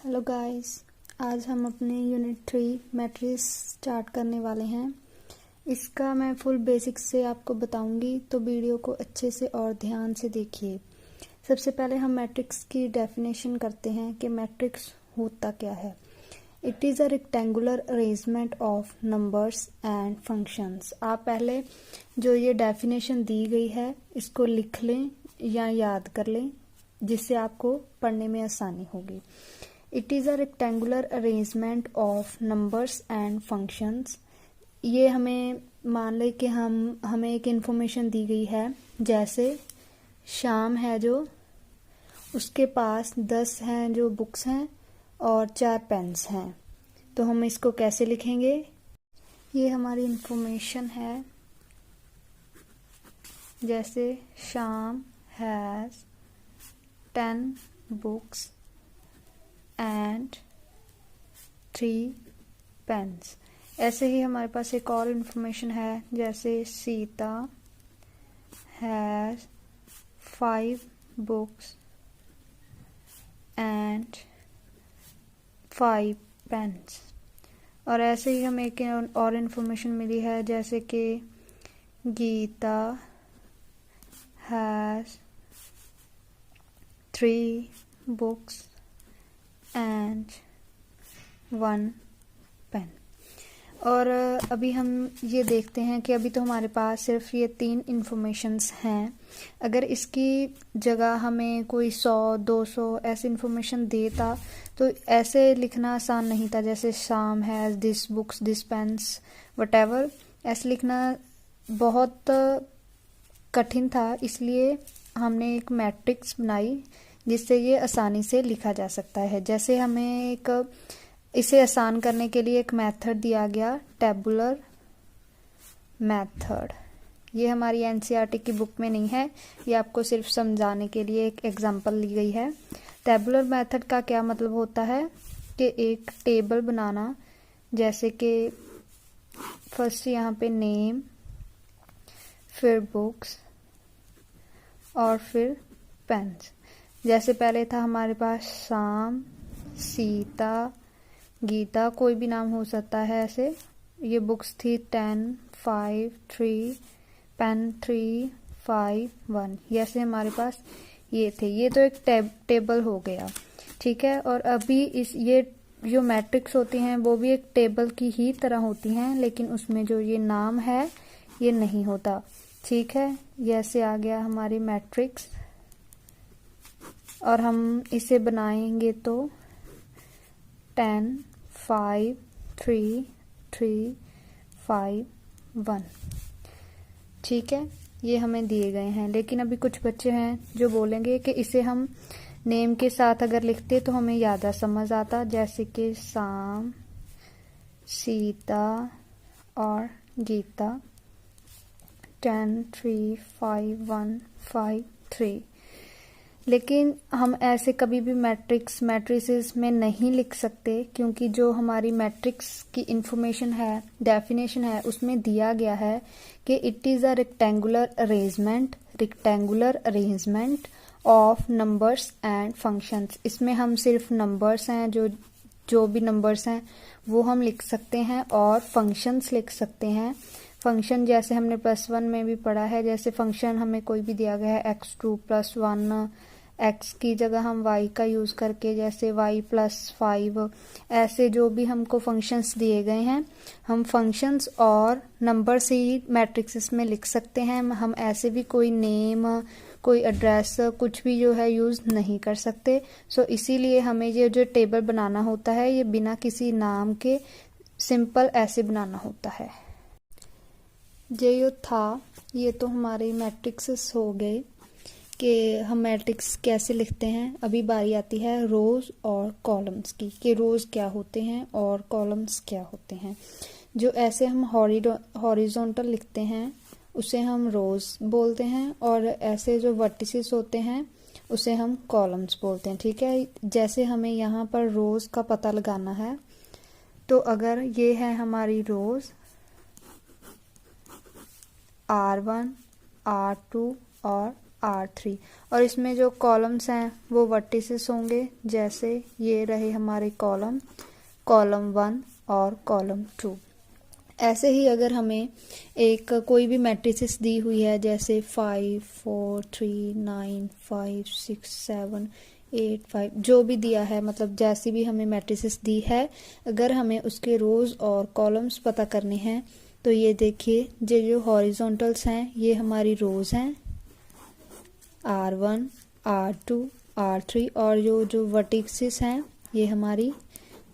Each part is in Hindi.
हेलो गाइस, आज हम अपने यूनिट 3 मैट्रिक्स स्टार्ट करने वाले हैं। इसका मैं फुल बेसिक्स से आपको बताऊंगी, तो वीडियो को अच्छे से और ध्यान से देखिए। सबसे पहले हम मैट्रिक्स की डेफिनेशन करते हैं कि मैट्रिक्स होता क्या है। It is a rectangular arrangement of numbers and functions. आप पहले जो ये डेफिनेशन दी गई है इसको लिख लें या याद कर लें, जिससे आपको पढ़ने में आसानी होगी। It is a rectangular arrangement of numbers and functions. ये हमें मान लें कि हमें एक इन्फॉर्मेशन दी गई है, जैसे शाम है जो उसके पास 10 हैं जो बुक्स हैं और 4 पेन्स हैं। तो हम इसको कैसे लिखेंगे? ये हमारी इन्फॉर्मेशन है, जैसे Sham has 10 books and 3 pens. ऐसे ही हमारे पास एक और इन्फॉर्मेशन है, जैसे Sita has 5 books and 5 pens. और ऐसे ही हमें एक और इन्फॉर्मेशन मिली है, जैसे कि Gita has 3 books and 1 pen. और अभी हम ये देखते हैं कि अभी तो हमारे पास सिर्फ ये 3 इन्फॉर्मेशंस हैं। अगर इसकी जगह हमें कोई 100-200 ऐसी इन्फॉर्मेशन देता तो ऐसे लिखना आसान नहीं था, जैसे Sham has this books this pens whatever. ऐसे लिखना बहुत कठिन था, इसलिए हमने एक मैट्रिक्स बनाई जिससे ये आसानी से लिखा जा सकता है। जैसे हमें इसे आसान करने के लिए एक मेथड दिया गया, टेबुलर मेथड। ये हमारी एनसीईआरटी की बुक में नहीं है, ये आपको सिर्फ समझाने के लिए एक एग्जांपल ली गई है। टेबुलर मेथड का क्या मतलब होता है कि एक टेबल बनाना, जैसे कि फर्स्ट यहाँ पे नेम, फिर बुक्स और फिर पेन्स। जैसे पहले था हमारे पास शाम, सीता, गीता, कोई भी नाम हो सकता है ऐसे। ये बुक्स थी 10, 5, 3, पेन 3, 5, 1। जैसे हमारे पास ये थे। ये तो एक टेबल हो गया, ठीक है। और अभी ये जो मैट्रिक्स होती हैं वो भी एक टेबल की ही तरह होती हैं, लेकिन उसमें जो ये नाम है ये नहीं होता, ठीक है। जैसे आ गया हमारी मैट्रिक्स, और हम इसे बनाएंगे तो 10, 5, 3, 3, 5, 1, ठीक है। ये हमें दिए गए हैं, लेकिन अभी कुछ बच्चे हैं जो बोलेंगे कि इसे हम नेम के साथ अगर लिखते तो हमें ज़्यादा समझ आता, जैसे कि शाम, सीता और गीता, 10, 3, 5, 1, 5, 3। लेकिन हम ऐसे कभी भी मैट्रिसेस में नहीं लिख सकते, क्योंकि जो हमारी मैट्रिक्स की इंफॉर्मेशन है, डेफिनेशन है, उसमें दिया गया है कि it is a rectangular arrangement of numbers and functions. इसमें हम सिर्फ नंबर्स हैं, जो भी नंबर्स हैं वो हम लिख सकते हैं, और फंक्शंस लिख सकते हैं। फंक्शन जैसे हमने +1 में भी पढ़ा है, जैसे फंक्शन हमें कोई भी दिया गया है x2 + 1, x की जगह हम y का यूज़ करके, जैसे y + 5, ऐसे जो भी हमको फंक्शंस दिए गए हैं, हम फंक्शंस और नंबर से ही मैट्रिक्स में लिख सकते हैं। हम ऐसे भी कोई नेम, कोई एड्रेस, कुछ भी जो है यूज़ नहीं कर सकते। सो इसीलिए हमें ये जो टेबल बनाना होता है, ये बिना किसी नाम के सिंपल ऐसे बनाना होता है। ये तो हमारे मैट्रिक्स हो गए कि हम मैट्रिक्स कैसे लिखते हैं। अभी बारी आती है रोज और कॉलम्स की, कि रोज क्या होते हैं और कॉलम्स क्या होते हैं। जो ऐसे हम हॉरिजॉन्टल लिखते हैं उसे हम रोज बोलते हैं, और ऐसे जो वर्टिसेस होते हैं उसे हम कॉलम्स बोलते हैं, ठीक है। जैसे हमें यहाँ पर रोज का पता लगाना है, तो अगर ये है हमारी रोज R1, R2 और R3। और इसमें जो कॉलम्स हैं वो वर्टिसेस होंगे, जैसे ये रहे हमारे कॉलम 1 और कॉलम 2। ऐसे ही अगर हमें एक कोई भी मैट्रिसेस दी हुई है, जैसे 5 4 3 9 5 6 7 8 5, जो भी दिया है, मतलब जैसी भी हमें मैट्रिसेस दी है, अगर हमें उसके रोज और कॉलम्स पता करने हैं तो ये देखिए, जो हॉरिजॉन्टल्स हैं ये हमारी रोज हैं R1 R2 R3, और जो वर्टिसेस हैं ये हमारी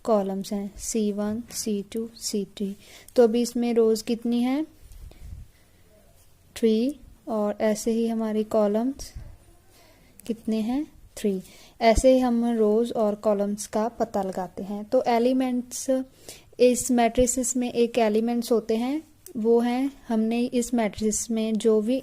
कॉलम्स हैं C1 C2 C3। तो अभी इसमें रोज कितनी है 3, और ऐसे ही हमारी कॉलम्स कितने हैं 3। ऐसे ही हम रोज और कॉलम्स का पता लगाते हैं। तो एलिमेंट्स इस मैट्रिसेस में एक एलिमेंट्स होते हैं, वो हैं हमने इस मैट्रिक्स में जो भी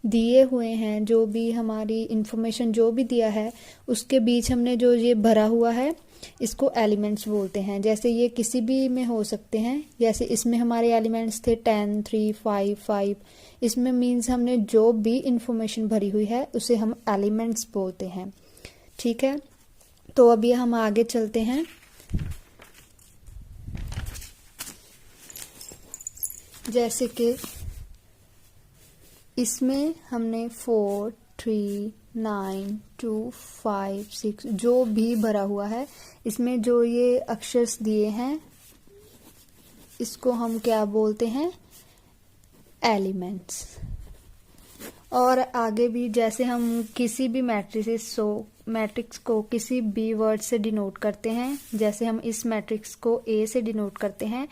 दिए हुए हैं, जो भी हमारी इंफॉर्मेशन जो भी दिया है, उसके बीच हमने जो ये भरा हुआ है इसको एलिमेंट्स बोलते हैं। जैसे ये किसी भी में हो सकते हैं, जैसे इसमें हमारे एलिमेंट्स थे 10 3 5 5। इसमें मीन्स हमने जो भी इंफॉर्मेशन भरी हुई है उसे हम एलिमेंट्स बोलते हैं। ठीक है, तो अभी हम आगे चलते हैं। जैसे कि इसमें हमने 4 3 9 2 5 6 जो भी भरा हुआ है, इसमें जो ये अक्षर दिए हैं इसको हम क्या बोलते हैं एलिमेंट्स। और आगे भी जैसे हम किसी भी मैट्रिक्स को किसी भी वर्ड से डिनोट करते हैं, जैसे हम इस मैट्रिक्स को ए से डिनोट करते हैं,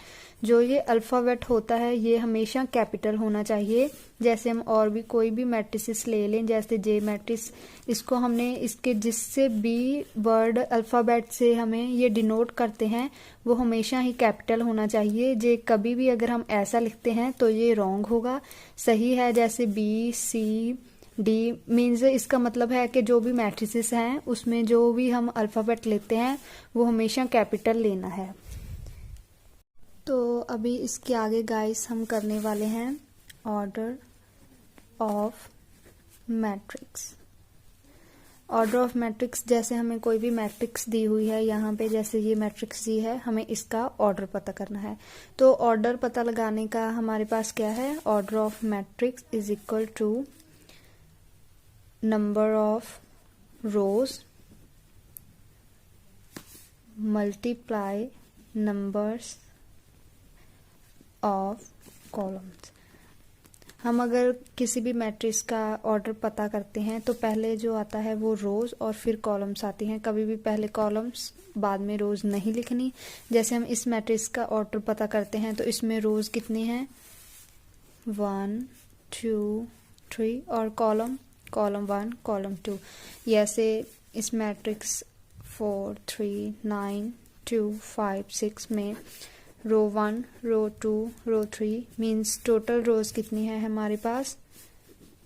जो ये अल्फाबेट होता है ये हमेशा कैपिटल होना चाहिए। जैसे हम और भी कोई भी मैट्रिसेस ले लें, जैसे जे मैट्रिक्स, इसको हमने इसके जिससे भी वर्ड अल्फाबेट से हमें ये डिनोट करते हैं वो हमेशा ही कैपिटल होना चाहिए। जे कभी भी अगर हम ऐसा लिखते हैं तो ये रॉन्ग होगा। सही है जैसे बी सी डी, मीन्स इसका मतलब है कि जो भी मैट्रिसेस हैं उसमें जो भी हम अल्फाबेट लेते हैं वो हमेशा कैपिटल लेना है। तो अभी इसके आगे गाइस हम करने वाले हैं order of matrix. Order of matrix, जैसे हमें कोई भी मैट्रिक्स दी हुई है, यहाँ पे जैसे ये मैट्रिक्स दी है, हमें इसका ऑर्डर पता करना है। तो ऑर्डर पता लगाने का हमारे पास क्या है, order of matrix is equal to number of rows multiply numbers of columns. हम अगर किसी भी मैट्रिक्स का ऑर्डर पता करते हैं तो पहले जो आता है वो रोज और फिर कॉलम्स आती हैं। कभी भी पहले कॉलम्स बाद में रोज नहीं लिखनी। जैसे हम इस मैट्रिक्स का ऑर्डर पता करते हैं तो इसमें रोज कितने हैं 1 2 3, और कॉलम 1 कॉलम 2। जैसे इस मैट्रिक्स 4 3 9 2 5 6 में रो 1 रो 2 रो 3 मीन्स टोटल रोज कितनी है हमारे पास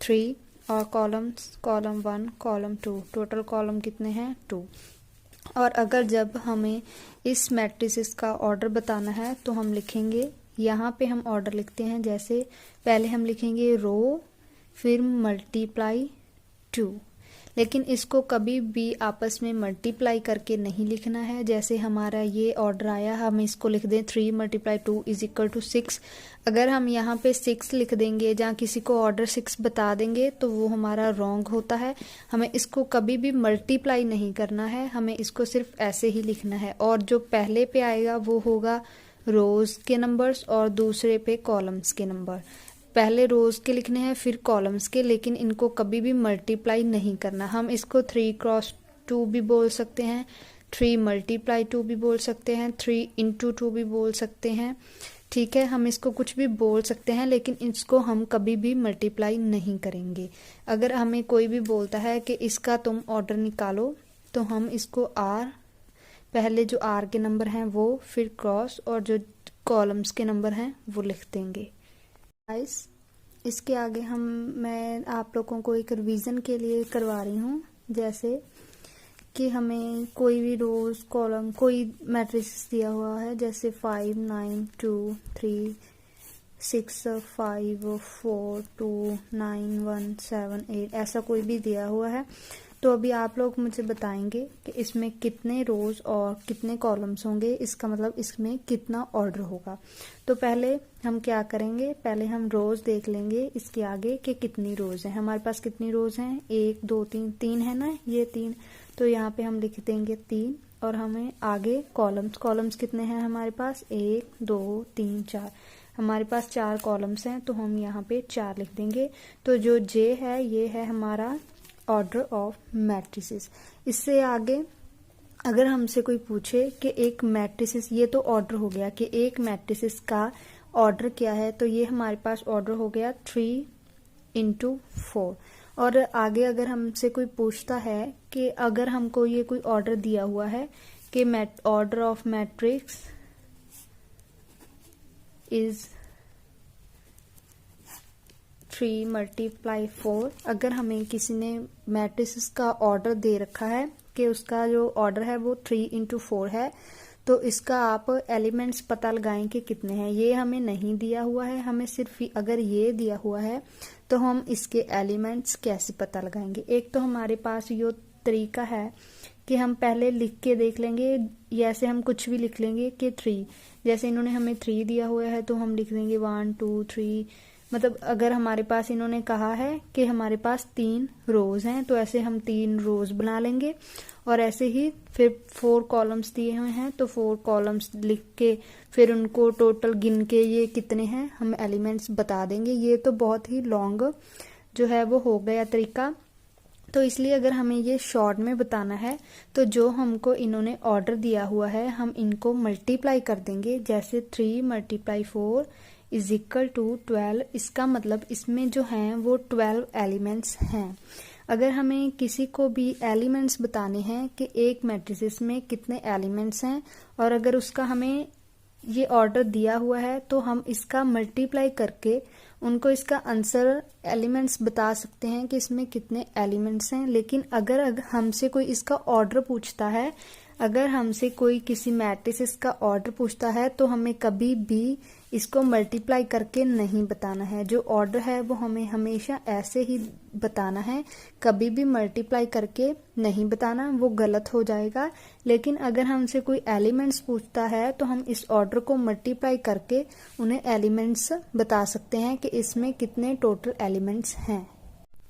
3, और columns column 1 column 2 total column कितने हैं 2। और अगर जब हमें इस मैट्रिसेस का ऑर्डर बताना है तो हम लिखेंगे, यहाँ पे हम ऑर्डर लिखते हैं, जैसे पहले हम लिखेंगे रो फिर मल्टीप्लाई 2, लेकिन इसको कभी भी आपस में मल्टीप्लाई करके नहीं लिखना है। जैसे हमारा ये ऑर्डर आया, हम इसको लिख दें 3 × 2 = 6। अगर हम यहाँ पे 6 लिख देंगे या किसी को ऑर्डर 6 बता देंगे तो वो हमारा रॉन्ग होता है। हमें इसको कभी भी मल्टीप्लाई नहीं करना है, हमें इसको सिर्फ ऐसे ही लिखना है। और जो पहले पे आएगा वो होगा रोज के नंबर्स और दूसरे पे कॉलम्स के नंबर। पहले रोज के लिखने हैं फिर कॉलम्स के, लेकिन इनको कभी भी मल्टीप्लाई नहीं करना। हम इसको 3 × 2 भी बोल सकते हैं, 3 × 2 भी बोल सकते हैं, 3 × 2 भी बोल सकते हैं। ठीक है, हम इसको कुछ भी बोल सकते हैं, लेकिन इसको हम कभी भी मल्टीप्लाई नहीं करेंगे। अगर हमें कोई भी बोलता है कि इसका तुम ऑर्डर निकालो तो हम इसको आर, पहले जो आर के नंबर हैं वो, फिर क्रॉस, और जो कॉलम्स के नंबर हैं वो लिख देंगे। गाइस इसके आगे मैं आप लोगों को एक रिवीजन के लिए करवा रही हूँ। जैसे कि हमें कोई भी रोज कॉलम कोई मैट्रिक्स दिया हुआ है, जैसे 5 9 2 3 6 5 4 2 9 1 7 8 ऐसा कोई भी दिया हुआ है। तो अभी आप लोग मुझे बताएंगे कि इसमें कितने रोज और कितने कॉलम्स होंगे, इसका मतलब इसमें कितना ऑर्डर होगा। तो पहले हम क्या करेंगे, पहले हम रोज देख लेंगे इसके आगे कि कितनी रोज है। हमारे पास कितनी रोज हैं, 1 2 3 3 है ना, ये 3। तो यहाँ पे हम लिख देंगे 3 और हमें आगे कॉलम्स कितने हैं हमारे पास, 1 2 3 4। हमारे पास 4 कॉलम्स हैं तो हम यहाँ पे 4 लिख देंगे। तो जो जे है ये है हमारा ऑर्डर ऑफ मैट्रिसेस। इससे आगे अगर हमसे कोई पूछे कि एक मैट्रिसेस, ये तो ऑर्डर हो गया कि एक मैट्रिसेस का ऑर्डर क्या है, तो ये हमारे पास ऑर्डर हो गया 3 × 4। और आगे अगर हमसे कोई पूछता है कि अगर हमको ये कोई ऑर्डर दिया हुआ है कि ऑर्डर ऑफ मैट्रिक्स इज 3 × 4, अगर हमें किसी ने मैट्रिसेस का ऑर्डर दे रखा है कि उसका जो ऑर्डर है वो 3 × 4 है, तो इसका आप एलिमेंट्स पता लगाएं कि कितने हैं। ये हमें नहीं दिया हुआ है, हमें सिर्फ अगर ये दिया हुआ है तो हम इसके एलिमेंट्स कैसे पता लगाएंगे। एक तो हमारे पास ये तरीका है कि हम पहले लिख के देख लेंगे, जैसे हम कुछ भी लिख लेंगे कि 3, जैसे इन्होंने हमें 3 दिया हुआ है तो हम लिख देंगे 1 2 3। मतलब अगर हमारे पास इन्होंने कहा है कि हमारे पास 3 रोज हैं तो ऐसे हम 3 रोज बना लेंगे। और ऐसे ही फिर 4 कॉलम्स दिए हुए हैं तो 4 कॉलम्स लिख के फिर उनको टोटल गिन के ये कितने हैं हम एलिमेंट्स बता देंगे। ये तो बहुत ही लॉन्ग जो है वो हो गया तरीका, तो इसलिए अगर हमें ये शॉर्ट में बताना है तो जो हमको इन्होंने ऑर्डर दिया हुआ है हम इनको मल्टीप्लाई कर देंगे। जैसे 3 × 4 = 12। इसका मतलब इसमें जो हैं वो 12 एलिमेंट्स हैं। अगर हमें किसी को भी एलिमेंट्स बताने हैं कि एक मैट्रिसेस में कितने एलिमेंट्स हैं और अगर उसका हमें ये ऑर्डर दिया हुआ है तो हम इसका मल्टीप्लाई करके उनको इसका आंसर एलिमेंट्स बता सकते हैं कि इसमें कितने एलिमेंट्स हैं। लेकिन अगर हमसे कोई इसका ऑर्डर पूछता है, अगर हमसे कोई किसी मैट्रिसेस का ऑर्डर पूछता है तो हमें कभी भी इसको मल्टीप्लाई करके नहीं बताना है। जो ऑर्डर है वो हमें हमेशा ऐसे ही बताना है, कभी भी मल्टीप्लाई करके नहीं बताना, वो गलत हो जाएगा। लेकिन अगर हमसे कोई एलिमेंट्स पूछता है तो हम इस ऑर्डर को मल्टीप्लाई करके उन्हें एलिमेंट्स बता सकते हैं कि इसमें कितने टोटल एलिमेंट्स हैं।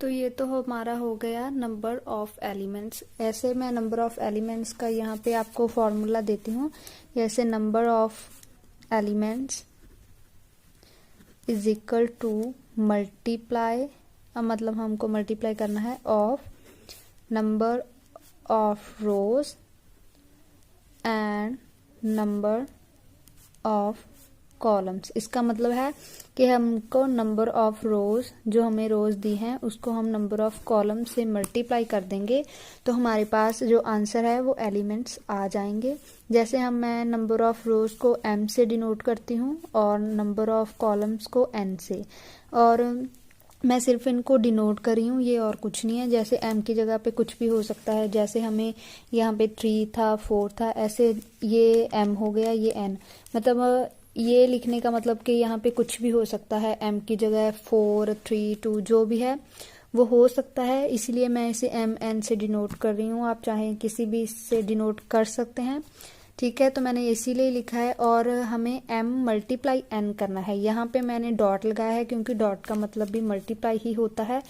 तो ये तो हमारा हो गया नंबर ऑफ एलिमेंट्स। ऐसे मैं नंबर ऑफ एलिमेंट्स का यहाँ पे आपको फॉर्मूला देती हूँ। जैसे नंबर ऑफ एलिमेंट्स = मल्टीप्लाई, मतलब हमको मल्टीप्लाई करना है of number of rose and number of columns. इसका मतलब है कि हमको नंबर ऑफ रोज, जो हमें रोज दी हैं उसको हम नंबर ऑफ कॉलम से मल्टीप्लाई कर देंगे तो हमारे पास जो आंसर है वो एलिमेंट्स आ जाएंगे। जैसे मैं नंबर ऑफ रोज को m से डिनोट करती हूँ और नंबर ऑफ कॉलम्स को n से, और मैं सिर्फ इनको डिनोट कर रही हूँ, ये और कुछ नहीं है। जैसे m की जगह पे कुछ भी हो सकता है, जैसे हमें यहाँ पे 3 था 4 था, ऐसे ये m हो गया, ये n। मतलब ये लिखने का मतलब कि यहाँ पे कुछ भी हो सकता है, m की जगह 4 3 2 जो भी है वो हो सकता है, इसलिए मैं इसे mn से डिनोट कर रही हूँ। आप चाहें किसी भी से डिनोट कर सकते हैं, ठीक है। तो मैंने इसीलिए लिखा है और हमें m × n करना है। यहाँ पे मैंने डॉट लगाया है क्योंकि डॉट का मतलब भी मल्टीप्लाई ही होता है।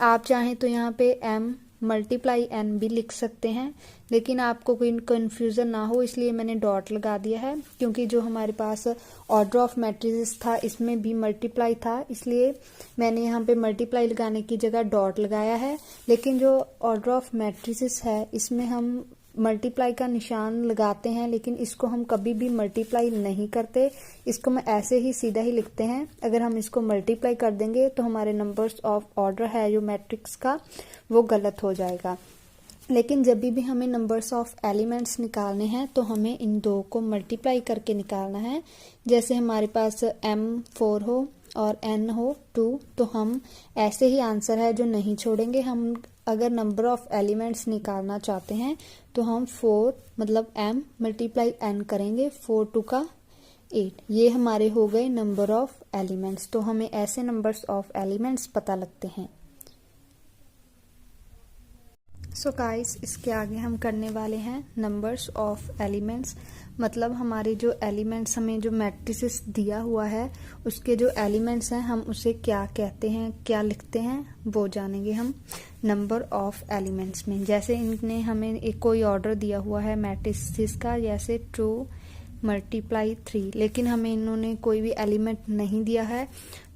आप चाहें तो यहाँ पे m × n भी लिख सकते हैं, लेकिन आपको कोई कंफ्यूजन ना हो इसलिए मैंने डॉट लगा दिया है। क्योंकि जो हमारे पास ऑर्डर ऑफ मैट्रिसेस था इसमें भी मल्टीप्लाई था, इसलिए मैंने यहाँ पे मल्टीप्लाई लगाने की जगह डॉट लगाया है। लेकिन जो ऑर्डर ऑफ मैट्रिसेस है इसमें हम मल्टीप्लाई का निशान लगाते हैं, लेकिन इसको हम कभी भी मल्टीप्लाई नहीं करते, इसको मैं ऐसे ही सीधा ही लिखते हैं। अगर हम इसको मल्टीप्लाई कर देंगे तो हमारे नंबर्स ऑफ ऑर्डर है जो मैट्रिक्स का वो गलत हो जाएगा। लेकिन जब भी हमें नंबर्स ऑफ एलिमेंट्स निकालने हैं तो हमें इन दो को मल्टीप्लाई करके निकालना है। जैसे हमारे पास m 4 हो और n हो 2, तो हम ऐसे ही आंसर है जो नहीं छोड़ेंगे। हम अगर नंबर ऑफ एलिमेंट्स निकालना चाहते हैं तो हम 4 मतलब m × n करेंगे, 4 2 का 8। ये हमारे हो गए नंबर ऑफ एलिमेंट्स। तो हमें ऐसे नंबर्स ऑफ एलिमेंट्स पता लगते हैं। सो गाइस, इसके आगे हम करने वाले हैं नंबर्स ऑफ एलिमेंट्स। मतलब हमारे जो एलिमेंट्स, हमें जो मैट्रिसेस दिया हुआ है उसके जो एलिमेंट्स हैं हम उसे क्या कहते हैं, क्या लिखते हैं, वो जानेंगे हम नंबर ऑफ एलिमेंट्स में। जैसे इनने हमें एक कोई ऑर्डर दिया हुआ है मैट्रिसेस का, जैसे 2 मल्टीप्लाई 3, लेकिन हमें इन्होंने कोई भी एलिमेंट नहीं दिया है,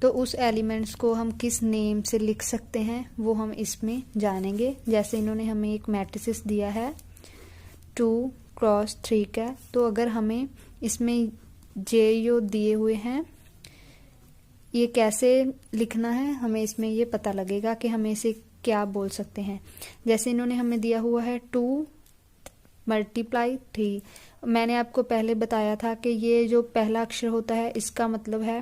तो उस एलिमेंट्स को हम किस नेम से लिख सकते हैं वो हम इसमें जानेंगे। जैसे इन्होंने हमें एक मैट्रिसेस दिया है 2 क्रॉस 3 का, तो अगर हमें इसमें जे यो दिए हुए हैं ये कैसे लिखना है, हमें इसमें ये पता लगेगा कि हमें इसे क्या बोल सकते हैं। जैसे इन्होंने हमें दिया हुआ है 2 मल्टीप्लाई 3। मैंने आपको पहले बताया था कि ये जो पहला अक्षर होता है इसका मतलब है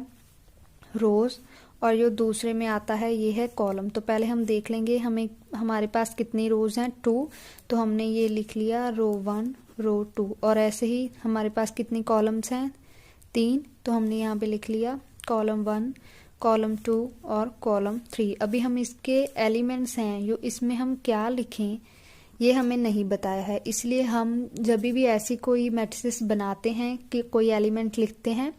रोज, और जो दूसरे में आता है ये है कॉलम। तो पहले हम देख लेंगे हमें हमारे पास कितनी रोज हैं, 2। तो हमने ये लिख लिया रो 1 रो 2। और ऐसे ही हमारे पास कितनी कॉलम्स हैं, 3। तो हमने यहाँ पे लिख लिया कॉलम 1 कॉलम 2 और कॉलम 3। अभी हम इसके एलिमेंट्स हैं जो इसमें हम क्या लिखें ये हमें नहीं बताया है, इसलिए हम जब भी ऐसी कोई मैट्रिसेस बनाते हैं कि कोई एलिमेंट लिखते हैं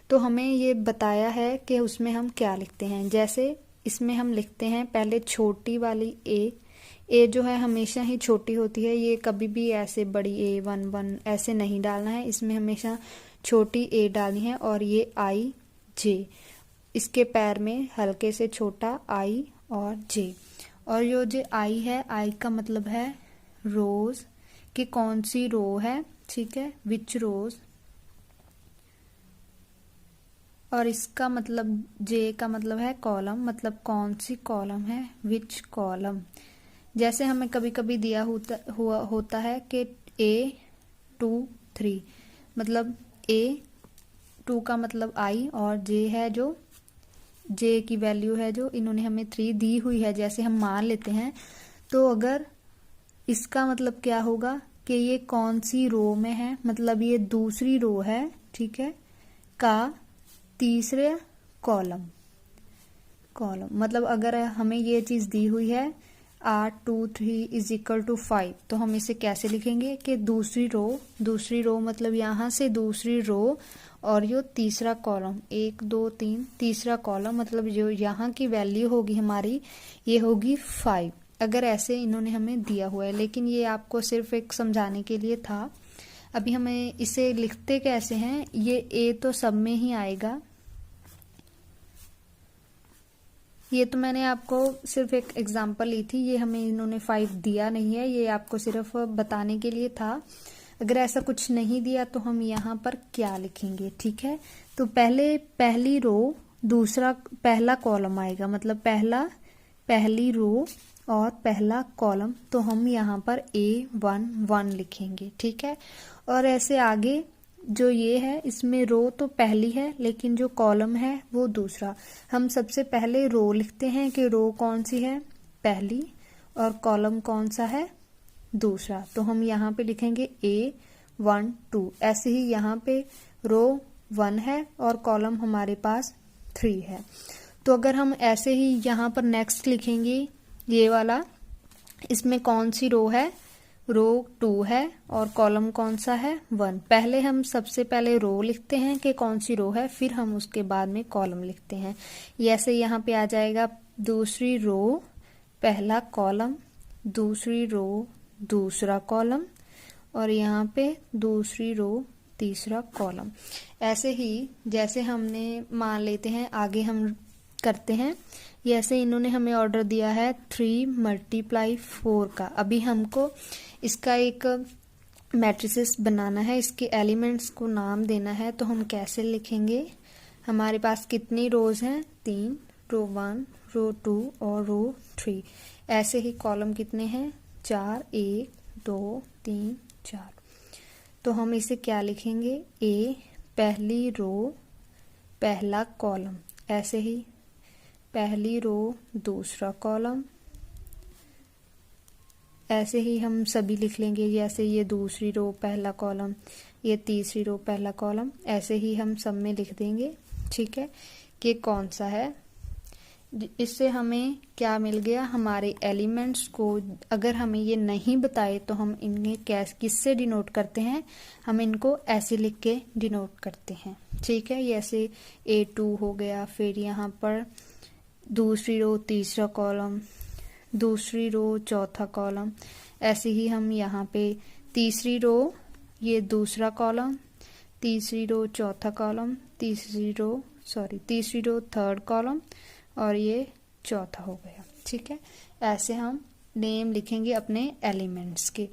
तो हमें ये बताया है कि उसमें हम क्या लिखते हैं। जैसे इसमें हम लिखते हैं पहले छोटी वाली ए जो है हमेशा ही छोटी होती है, ये कभी भी ऐसे बड़ी ए 1 1 ऐसे नहीं डालना है, इसमें हमेशा छोटी ए डालनी है। और ये आई जे, इसके पैर में हल्के से छोटा आई और जे। और जो आई है, आई का मतलब है रोज कि कौन सी रो है, ठीक है, विच रोज। और इसका मतलब जे का मतलब है कॉलम, मतलब कौन सी कॉलम है, विच कॉलम। जैसे हमें कभी कभी दिया होता है कि A2 3, मतलब A2 का मतलब आई और जे है जो जे की वैल्यू है जो इन्होंने हमें 3 दी हुई है, जैसे हम मान लेते हैं। तो अगर इसका मतलब क्या होगा कि ये कौन सी रो में है, मतलब ये दूसरी रो है, ठीक है, का तीसरे कॉलम मतलब अगर हमें ये चीज दी हुई है R2 3 इज इक्वल टू 5, तो हम इसे कैसे लिखेंगे कि दूसरी रो मतलब यहाँ से दूसरी रो और यो तीसरा कॉलम 1 2 3 तीसरा कॉलम, मतलब जो यहाँ की वैल्यू होगी हमारी ये होगी 5। अगर ऐसे इन्होंने हमें दिया हुआ है, लेकिन ये आपको सिर्फ एक समझाने के लिए था। अभी हमें इसे लिखते कैसे हैं, ये ए तो सब में ही आएगा। ये तो मैंने आपको सिर्फ एक एग्जांपल ली थी, ये हमें इन्होंने 5 दिया नहीं है, ये आपको सिर्फ बताने के लिए था। अगर ऐसा कुछ नहीं दिया तो हम यहाँ पर क्या लिखेंगे, ठीक है। तो पहली रो दूसरा पहला कॉलम आएगा, मतलब पहली रो और पहला कॉलम, तो हम यहाँ पर A1 1 लिखेंगे, ठीक है। और ऐसे आगे जो ये है इसमें रो तो पहली है लेकिन जो कॉलम है वो दूसरा। हम सबसे पहले रो लिखते हैं कि रो कौन सी है, पहली, और कॉलम कौन सा है, दूसरा। तो हम यहाँ पे लिखेंगे A1 2। ऐसे ही यहाँ पे रो 1 है और कॉलम हमारे पास 3 है। तो अगर हम ऐसे ही यहाँ पर नेक्स्ट लिखेंगे ये वाला, इसमें कौन सी रो है, रो 2 है और कॉलम कौन सा है, 1। पहले हम सबसे पहले रो लिखते हैं कि कौन सी रो है, फिर हम उसके बाद में कॉलम लिखते हैं। ऐसे यहाँ पे आ जाएगा दूसरी रो पहला कॉलम, दूसरी रो दूसरा कॉलम, और यहाँ पे दूसरी रो तीसरा कॉलम। ऐसे ही जैसे हमने मान लेते हैं आगे हम करते हैं। ऐसे इन्होंने हमें ऑर्डर दिया है 3 मल्टीप्लाई 4 का। अभी हमको इसका एक मैट्रिसेस बनाना है, इसके एलिमेंट्स को नाम देना है। तो हम कैसे लिखेंगे, हमारे पास कितनी रोज हैं, 3, रो 1 रो 2 और रो 3। ऐसे ही कॉलम कितने हैं, 4, 1 2 3 4। तो हम इसे क्या लिखेंगे, A पहली रो पहला कॉलम, ऐसे ही पहली रो दूसरा कॉलम, ऐसे ही हम सभी लिख लेंगे, जैसे ये दूसरी रो पहला कॉलम, ये तीसरी रो पहला कॉलम, ऐसे ही हम सब में लिख देंगे। ठीक है, कि कौन सा है। इससे हमें क्या मिल गया, हमारे एलिमेंट्स को अगर हमें ये नहीं बताए तो हम इन्हें किससे डिनोट करते हैं, हम इनको ऐसे लिख के डिनोट करते हैं। ठीक है, जैसे A2 हो गया, फिर यहाँ पर दूसरी रो तीसरा कॉलम, दूसरी रो चौथा कॉलम, ऐसे ही हम यहाँ पे तीसरी रो ये दूसरा कॉलम, तीसरी रो चौथा कॉलम, तीसरी रो थर्ड कॉलम और ये चौथा हो गया। ठीक है, ऐसे हम नेम लिखेंगे अपने एलिमेंट्स के।